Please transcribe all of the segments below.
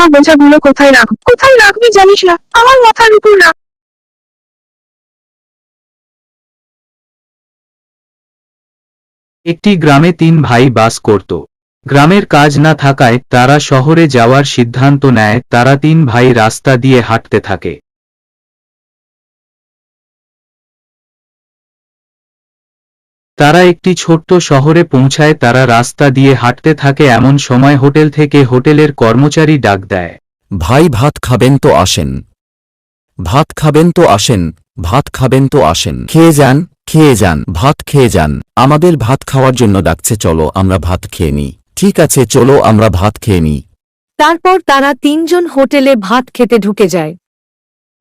মা বোঝাগুলো কোথায় রাখবি? কোথায় রাখবি জানিস না? আমার মাথার উপর রাখ। একটি গ্রামে তিন ভাই বাস করত। গ্রামের কাজ না থাকায় তারা শহরে যাওয়ার সিদ্ধান্ত নেয়। তারা তিন ভাই রাস্তা দিয়ে হাঁটতে থাকে। তারা একটি ছোট্ট শহরে পৌঁছায়। তারা রাস্তা দিয়ে হাঁটতে থাকে, এমন সময় হোটেল থেকে হোটেলের কর্মচারী ডাক দেয়। ভাই ভাত খাবেন তো আসেন, ভাত খাবেন তো আসেন, ভাত খাবেন তো আসেন, খেয়ে যান, খেয়ে যান, ভাত খেয়ে যান, আমাদের ভাত খাওয়ার জন্য ডাকছে, চলো আমরা ভাত খেয়ে নিই। ঠিক আছে চলো আমরা ভাত খেয়ে নিই। তারপর তারা তিনজন হোটেলে ভাত খেতে ঢুকে যায়।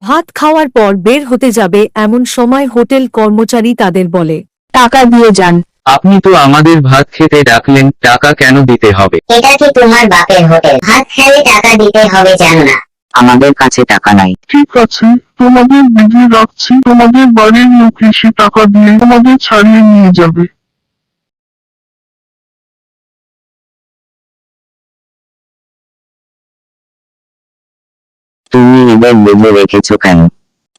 ভাত খাওয়ার পর বের হতে যাবে এমন সময় হোটেল কর্মচারী তাদের বলে, টাকা দিয়ে যান। আপনি তো আমাদের ভাত খেতে ডাকলেন, টাকা কেন দিতে হবে? এটা কি তোমার বাপের হোটেল? ভাত খেলে টাকা দিতে হবে জানো না? আমাদের কাছে টাকা নাই। ঠিক আছে, তোমাদের বিধি রাখছি, তোমাদের বাড়ির লোক এসে টাকা দিয়ে তোমাদের ছাড়িয়ে নিয়ে যাবে। তুমি এবার বেঁধে রেখেছো কেন?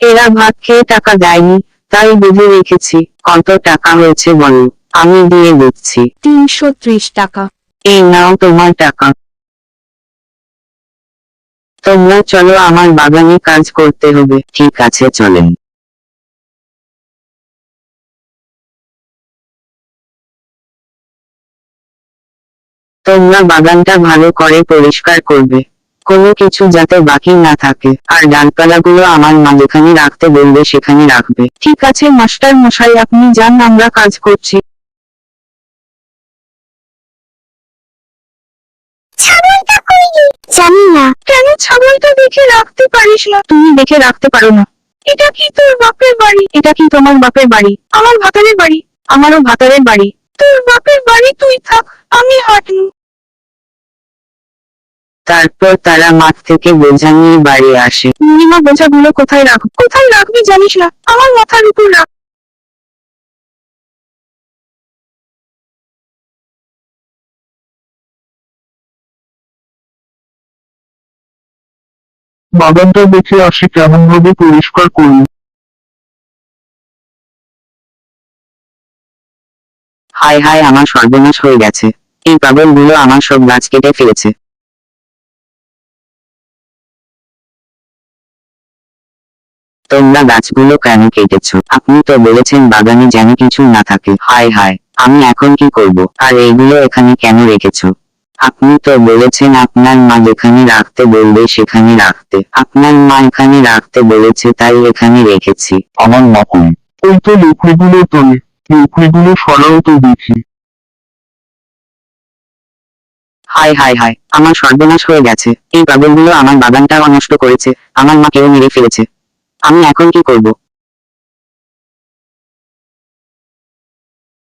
এরা ভাত খেয়ে টাকা দেয়নি, তাই বেঁধে রেখেছি। কত টাকা হয়েছে বলো, আমি দিয়ে দিচ্ছি। 330 টাকা। এই নাও তোমার টাকা। তোমরা চলো, আমার বাগানে কাজ করতে হবে। ঠিক আছে চলেন। তোমরা বাগানটা ভালো করে পরিষ্কার করবে, কোনো কিছু যাতে বাকি না থাকে। আর ডালপালাগুলো আমার মা যেখানে রাখতে বলবে সেখানে রাখবে। ঠিক আছে মাস্টার মশাই, আপনি যান, আমরা কাজ করছি। ছাগলটা কই রে? জানি না। কেন ছাগলটা দেখে রাখতে পারিস না? তুমি দেখে রাখতে পারো না? এটা কি তোর বাপের বাড়ি? এটা কি তোমার বাপের বাড়ি? আমার ভাতারের বাড়ি। আমারও ভাতারের বাড়ি। তোর বাপের বাড়ি তুই থাক, আমি হাঁটলু। তারপর তারা মাঠ থেকে বোঝা নিয়ে বাড়ি আসে। মা বোঝাগুলো কোথায় রাখবি? কোথায় রাখবি জানিস না? আমার মাথার উপর রাখ। বাগানটা দেখে আসি কেমন ভাবে পরিষ্কার করলো। হায় হায়, আমার সর্বনাশ হয়ে গেছে। এই পাগলগুলো আমার সব গাছ কেটে ফেলেছে। তোমরা গাছগুলো কেন কেটেছো? আপনি তো বলেছেন বাগানে যেন কিছু না থাকে। হায় হায়, আমি এখন কি করব? আর এইগুলো এখানে কেন রেখেছো? আপনি তো বলেছেন আপনার মা যেখানে রাখতে বলবে সেখানে রাখতে। আপনার মা এখানে রাখতে বলেছে তাই এখানে রেখেছি। আমার মা কই? ওই তো লুকড়িগুলো তোলে, লুকড়িগুলো সরাও তো দেখি। হায় হায় হায়, আমার সর্বনাশ হয়ে গেছে। এই পাগলগুলো আমার বাগানটাও নষ্ট করেছে, আমার মাকেও মেরে ফেলেছে। আমি এখন কি করব?